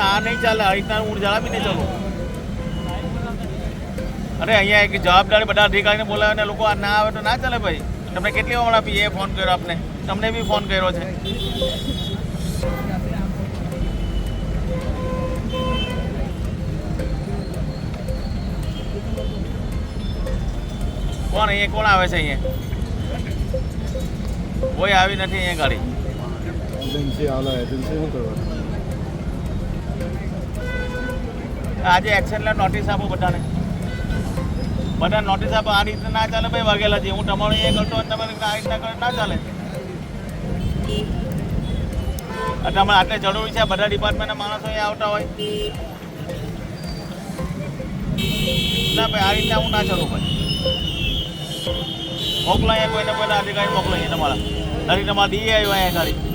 આ નહીં ચાલે, આ રીતના હું જણાવી નહીં ચાલું. અરે અહીંયા એક જવાબદારી બધા અધિકારીને બોલાવે ને લોકો આ ના આવે તો ના ચાલે ભાઈ. તમને કેટલી વાર પીએ ફોન કર્યો આપને, તમને બી ફોન કર્યો છે. કોણ અહીંયા કોણ આવે છે? અહીંયા કોઈ આવી નથી અહીંયા ગાડી. એજન્સી આલા એજન્સી શું કરવાનું? આજે એક્શન લે, નોટિસ આપો બધાને. બધા નોટિસ આપો. આ રીતે ના ચાલે ભાઈ. વાઘેલા છે, હું તમારું અહીંયા કરતો અને તમે આ રીતના કરો ના ચાલે. તમારે આટલે જરૂરી છે બધા ડિપાર્ટમેન્ટના માણસો અહીંયા આવતા હોય ના ભાઈ. આ રીતના હું ના ચાલું ભાઈ. મોકલો અહીંયા કોઈને કોઈને અધિકારી મોકલો અહીંયા તમારા. તમારા ડી આવ્યો અહીંયા ગાડી.